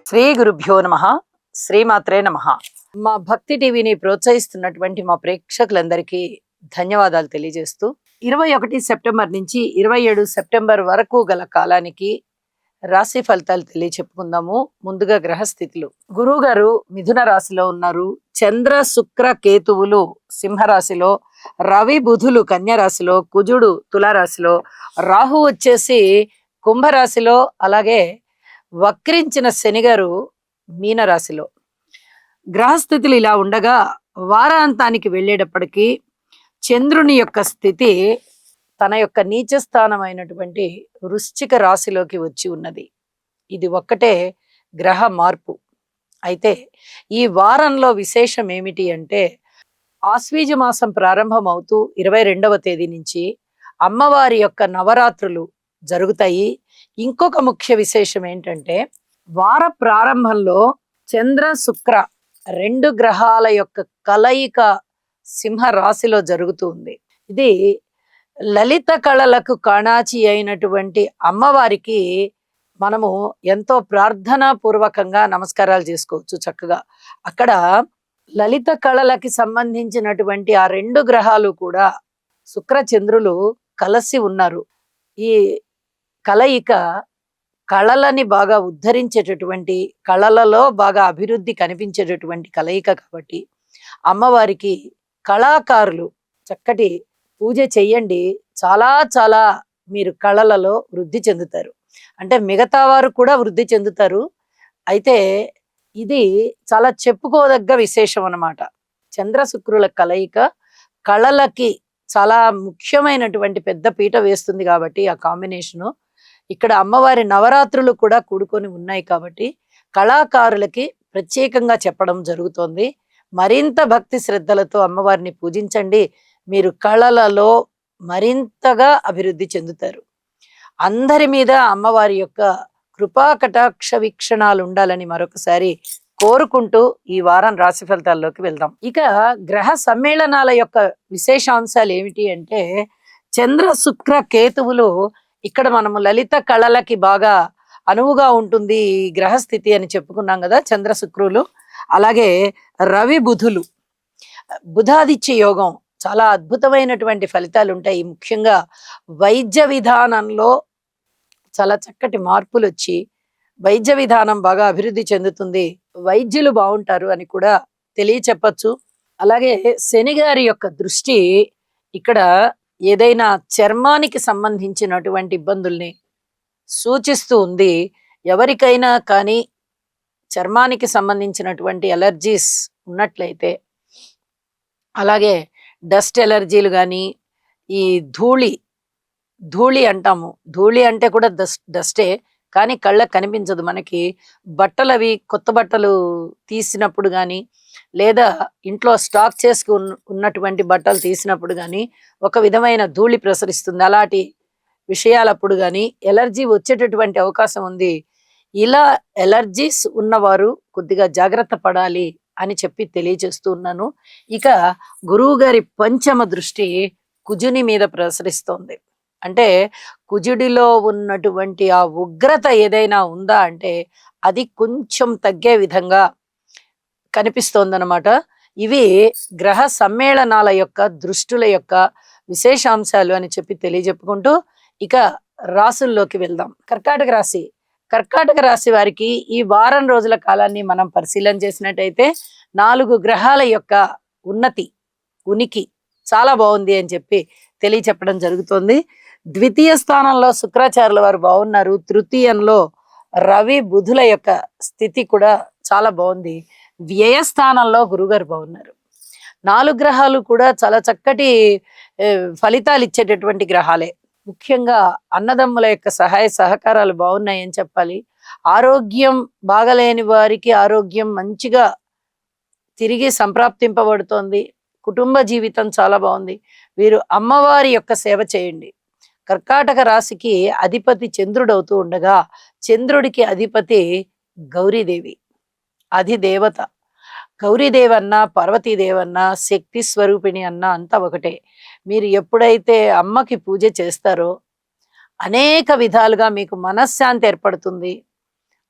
శ్రీ గురుభ్యో నమః. శ్రీమాత్రే నమః. మా భక్తి టీవీని ప్రోత్సహిస్తున్నటువంటి మా ప్రేక్షకులందరికీ ధన్యవాదాలు తెలియజేస్తూ 21 సెప్టెంబర్ నుంచి 27 సెప్టెంబర్ వరకు గల కాలానికి రాశి ఫలితాలు తెలియచెప్పుకుందాము. ముందుగా గ్రహస్థితులు. గురువు గారు మిథున రాశిలో ఉన్నారు. చంద్ర శుక్ర కేతువులు సింహరాశిలో, రవి బుధులు కన్య రాశిలో, కుజుడు తులారాశిలో, రాహు వచ్చేసి కుంభరాశిలో, అలాగే వక్రించిన శనిగారు మీనరాశిలో. గ్రహస్థితులు ఇలా ఉండగా వారాంతానికి వెళ్ళేటప్పటికీ చంద్రుని యొక్క స్థితి తన యొక్క నీచ స్థానమైనటువంటి వృశ్చిక రాశిలోకి వచ్చి ఉన్నది. ఇది ఒక్కటే గ్రహ మార్పు. అయితే ఈ వారంలో విశేషం ఏమిటి అంటే, ఆశ్వీజ మాసం ప్రారంభం అవుతూ 22వ తేదీ నుంచి అమ్మవారి యొక్క నవరాత్రులు జరుగుతాయి. ఇంకొక ముఖ్య విశేషం ఏంటంటే, వార ప్రారంభంలో చంద్ర శుక్ర 2 గ్రహాల యొక్క కలయిక సింహ రాశిలో జరుగుతుంది. ఇది లలిత కళలకు కాణాచి అయినటువంటి అమ్మవారికి మనము ఎంతో ప్రార్థనా పూర్వకంగా నమస్కారాలు చేసుకోవచ్చు చక్కగా. అక్కడ లలిత కళలకి సంబంధించినటువంటి ఆ 2 గ్రహాలు కూడా శుక్ర చంద్రులు కలిసి ఉన్నారు. ఈ కలయిక కళలని బాగా ఉద్ధరించేటటువంటి, కళలలో బాగా అభివృద్ధి కనిపించేటటువంటి కలయిక కాబట్టి అమ్మవారికి కళాకారులు చక్కటి పూజ చెయ్యండి. చాలా చాలా మీరు కళలలో వృద్ధి చెందుతారు. అంటే మిగతా వారు కూడా వృద్ధి చెందుతారు. అయితే ఇది చాలా చెప్పుకోదగ్గ విశేషం అన్నమాట. చంద్ర శుక్రుల కలయిక కళలకి చాలా ముఖ్యమైనటువంటి పెద్ద పీట వేస్తుంది కాబట్టి ఆ కాంబినేషను. ఇక్కడ అమ్మవారి నవరాత్రులు కూడా కూడుకొని ఉన్నాయి కాబట్టి కళాకారులకి ప్రత్యేకంగా చెప్పడం జరుగుతోంది. మరింత భక్తి శ్రద్ధలతో అమ్మవారిని పూజించండి. మీరు కళలలో మరింతగా అభివృద్ధి చెందుతారు. అందరి మీద అమ్మవారి యొక్క కృపా కటాక్ష వీక్షణాలు ఉండాలని మరొకసారి కోరుకుంటూ ఈ వారం రాశి ఫలితాల్లోకి వెళ్దాం. ఇక గ్రహ సమ్మేళనాల యొక్క విశేషాంశాలు ఏమిటి అంటే, చంద్ర శుక్ర కేతువులు ఇక్కడ మనము లలిత కళలకి బాగా అనువుగా ఉంటుంది ఈ గ్రహస్థితి అని చెప్పుకున్నాం కదా, చంద్ర శుక్రులు. అలాగే రవి బుధులు, బుధాదిత్య యోగం, చాలా అద్భుతమైనటువంటి ఫలితాలు ఉంటాయి. ముఖ్యంగా వైద్య విధానంలో చాలా చక్కటి మార్పులు వచ్చి వైద్య విధానం బాగా అభివృద్ధి చెందుతుంది. వైద్యులు బాగుంటారు అని కూడా తెలియచెప్పచ్చు. అలాగే శని గారి యొక్క దృష్టి ఇక్కడ ఏదైనా చర్మానికి సంబంధించినటువంటి ఇబ్బందుల్ని సూచిస్తూ ఉంది. ఎవరికైనా కానీ చర్మానికి సంబంధించినటువంటి ఎలర్జీస్ ఉన్నట్లయితే, అలాగే డస్ట్ ఎలర్జీలు కానీ, ఈ ధూళి అంటాము, ధూళి అంటే కూడా డస్టే, కానీ కళ్ళకు కనిపించదు మనకి. బట్టలు అవి కొత్త బట్టలు తీసినప్పుడు కానీ, లేదా ఇంట్లో స్టాక్ చేసుకు ఉన్నటువంటి బట్టలు తీసినప్పుడు కానీ ఒక విధమైన ధూళి ప్రసరిస్తుంది. అలాంటి విషయాలప్పుడు కానీ ఎలర్జీ వచ్చేటటువంటి అవకాశం ఉంది. ఇలా ఎలర్జీస్ ఉన్నవారు కొద్దిగా జాగ్రత్త పడాలి అని చెప్పి తెలియజేస్తూ ఉన్నాను. ఇక గురువు గారి పంచమ దృష్టి కుజుని మీద ప్రసరిస్తోంది. అంటే కుజుడిలో ఉన్నటువంటి ఆ ఉగ్రత ఏదైనా ఉందా అంటే అది కొంచెం తగ్గే విధంగా కనిపిస్తోందన్నమాట. ఇవి గ్రహ సమ్మేళనాల యొక్క దృష్టుల యొక్క విశేషాంశాలు అని చెప్పి తెలియజెప్పుకుంటూ ఇక రాసుల్లోకి వెళ్దాం. కర్కాటక రాశి వారికి ఈ వారం రోజుల కాలాన్ని మనం పరిశీలన చేసినట్టయితే 4 గ్రహాల యొక్క ఉనికి చాలా బాగుంది అని చెప్పి తెలియచెప్పడం జరుగుతుంది. ద్వితీయ స్థానంలో శుక్రాచార్యుల వారు బాగున్నారు. తృతీయంలో రవి బుధుల యొక్క స్థితి కూడా చాలా బాగుంది. వ్యయస్థానంలో గురుగారు బాగున్నారు. 4 గ్రహాలు కూడా చాలా చక్కటి ఫలితాలు ఇచ్చేటటువంటి గ్రహాలే. ముఖ్యంగా అన్నదమ్ముల యొక్క సహాయ సహకారాలు బాగున్నాయని చెప్పాలి. ఆరోగ్యం బాగలేని వారికి ఆరోగ్యం మంచిగా తిరిగి సంప్రాప్తింపబడుతోంది. కుటుంబ జీవితం చాలా బాగుంది. వీరు అమ్మవారి యొక్క సేవ చేయండి. కర్కాటక రాశికి అధిపతి చంద్రుడు అవుతూ ఉండగా చంద్రుడికి అధిపతి గౌరీదేవి, అధిదేవత. గౌరీదేవన్నా పార్వతీదేవన్నా శక్తి స్వరూపిణి అన్నా అంతా ఒకటే. మీరు ఎప్పుడైతే అమ్మకి పూజ చేస్తారో అనేక విధాలుగా మీకు మనశ్శాంతి ఏర్పడుతుంది.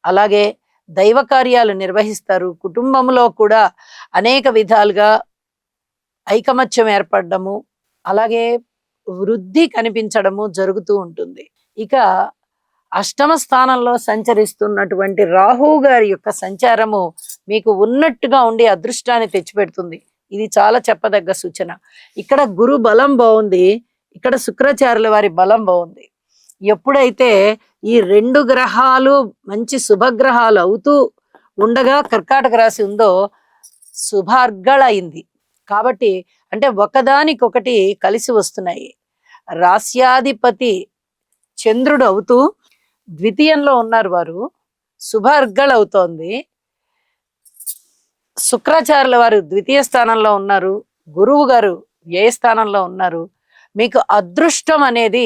అలాగే దైవ కార్యాలు నిర్వహిస్తారు. కుటుంబంలో కూడా అనేక విధాలుగా ఐకమత్యం ఏర్పడము, అలాగే వృద్ధి కనిపించడము జరుగుతూ ఉంటుంది. ఇక అష్టమ స్థానంలో సంచరిస్తున్నటువంటి రాహు గారి యొక్క సంచారము మీకు ఉన్నట్టుగా ఉండి అదృష్టాన్ని తెచ్చిపెడుతుంది. ఇది చాలా చెప్పదగ్గ సూచన. ఇక్కడ గురు బలం బాగుంది, ఇక్కడ శుక్రాచార్యుల వారి బలం బాగుంది. ఎప్పుడైతే ఈ 2 గ్రహాలు మంచి శుభగ్రహాలు అవుతూ ఉండగా కర్కాటక రాశి ఉందో శుభార్గళయింది. కాబట్టి అంటే ఒకదానికొకటి కలిసి వస్తున్నాయి. రాస్యాధిపతి చంద్రుడు అవుతూ ద్వితీయంలో ఉన్నారు, వారు శుభార్గళవుతోంది. శుక్రాచార్యుల వారు ద్వితీయ స్థానంలో ఉన్నారు, గురువు గారు వ్యయ స్థానంలో ఉన్నారు. మీకు అదృష్టం అనేది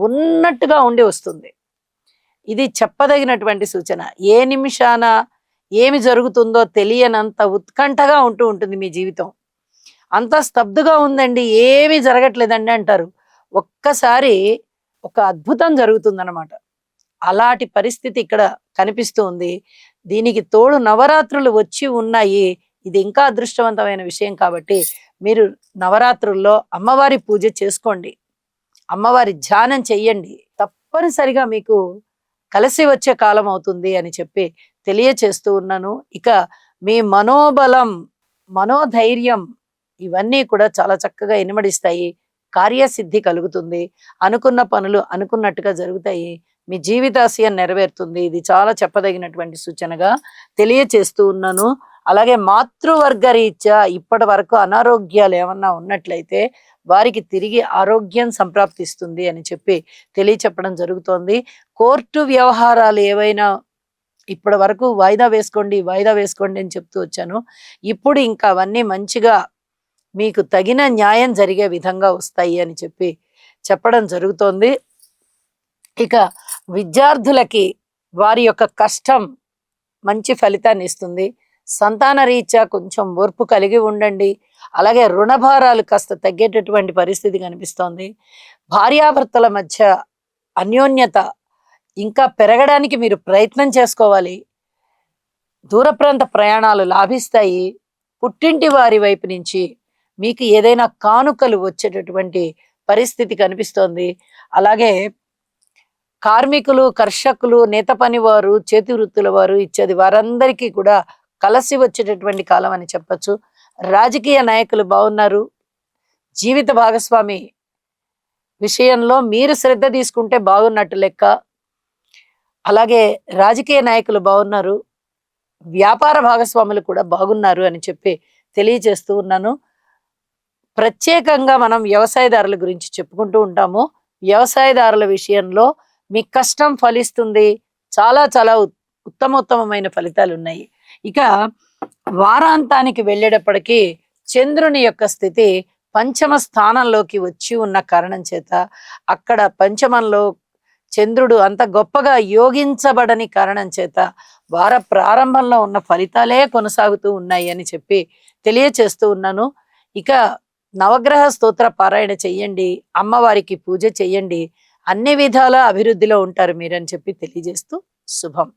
ఉన్నట్టుగా ఉండి వస్తుంది. ఇది చెప్పదగినటువంటి సూచన. ఏ నిమిషాన ఏమి జరుగుతుందో తెలియనంత ఉత్కంఠగా ఉంటూ ఉంటుంది మీ జీవితం. అంత స్తబ్దుగా ఉందండి, ఏమీ జరగట్లేదండి అంటారు. ఒక్కసారి ఒక అద్భుతం జరుగుతుందన్నమాట. అలాంటి పరిస్థితి ఇక్కడ కనిపిస్తూ ఉంది. దీనికి తోడు నవరాత్రులు వచ్చి ఉన్నాయి. ఇది ఇంకా అదృష్టవంతమైన విషయం. కాబట్టి మీరు నవరాత్రుల్లో అమ్మవారి పూజ చేసుకోండి, అమ్మవారి ధ్యానం చెయ్యండి. తప్పనిసరిగా మీకు కలిసి వచ్చే కాలం అవుతుంది అని చెప్పి తెలియచేస్తూ ఉన్నాను. ఇక మీ మనోబలం, మనోధైర్యం ఇవన్నీ కూడా చాలా చక్కగా ఇనుమడిస్తాయి. కార్యసిద్ధి కలుగుతుంది. అనుకున్న పనులు అనుకున్నట్టుగా జరుగుతాయి. మీ జీవితాశయం నెరవేరుతుంది. ఇది చాలా చెప్పదగినటువంటి సూచనగా తెలియచేస్తూ ఉన్నాను. అలాగే మాతృవర్గ రీత్యా ఇప్పటి వరకు అనారోగ్యాలు ఏమన్నా ఉన్నట్లయితే వారికి తిరిగి ఆరోగ్యం సంప్రాప్తిస్తుంది అని చెప్పి తెలియచెప్పడం జరుగుతోంది. కోర్టు వ్యవహారాలు ఏవైనా ఇప్పటి వరకు వాయిదా వేసుకోండి, వాయిదా వేసుకోండి అని చెప్తూ వచ్చాను. ఇప్పుడు ఇంకా అవన్నీ మంచిగా మీకు తగిన న్యాయం జరిగే విధంగా వస్తాయి అని చెప్పి చెప్పడం జరుగుతోంది. ఇక విద్యార్థులకి వారి యొక్క కష్టం మంచి ఫలితాన్ని ఇస్తుంది. సంతాన రీత్యా కొంచెం ఓర్పు కలిగి ఉండండి. అలాగే రుణభారాలు కాస్త తగ్గేటటువంటి పరిస్థితి కనిపిస్తోంది. భార్యాభర్తల మధ్య అన్యోన్యత ఇంకా పెరగడానికి మీరు ప్రయత్నం చేసుకోవాలి. దూర ప్రాంత ప్రయాణాలు లాభిస్తాయి. పుట్టింటి వారి వైపు నుంచి మీకు ఏదైనా కానుకలు వచ్చేటటువంటి పరిస్థితి కనిపిస్తోంది. అలాగే కార్మికులు, కర్షకులు, నేత పని వారు, చేతి వృత్తుల వారు ఇచ్చేది వారందరికీ కూడా కలిసి వచ్చేటటువంటి కాలం అని చెప్పచ్చు. రాజకీయ నాయకులు బాగున్నారు. జీవిత భాగస్వామి విషయంలో మీరు శ్రద్ధ తీసుకుంటే బాగున్నట్టు లెక్క. అలాగే రాజకీయ నాయకులు బాగున్నారు, వ్యాపార భాగస్వాములు కూడా బాగున్నారు అని చెప్పి తెలియజేస్తూ ఉన్నాను. ప్రత్యేకంగా మనం వ్యవసాయదారుల గురించి చెప్పుకుంటూ ఉంటాము. వ్యవసాయదారుల విషయంలో మీ కష్టం ఫలిస్తుంది. చాలా చాలా ఉత్తమోత్తమైన ఫలితాలు ఉన్నాయి. ఇక వారాంతానికి వెళ్ళేటప్పటికీ చంద్రుని యొక్క స్థితి పంచమ స్థానంలోకి వచ్చి ఉన్న కారణం చేత అక్కడ పంచమంలో చంద్రుడు అంత గొప్పగా యోగించబడని కారణం చేత వార ప్రారంభంలో ఉన్న ఫలితాలే కొనసాగుతూ ఉన్నాయి అని చెప్పి తెలియచేస్తూ ఉన్నాను. ఇక నవగ్రహ స్తోత్ర పారాయణ చెయ్యండి, అమ్మవారికి పూజ చెయ్యండి. అన్ని విధాల అభివృద్ధిలో ఉంటారు మీరని చెప్పి తెలియజేస్తూ శుభం.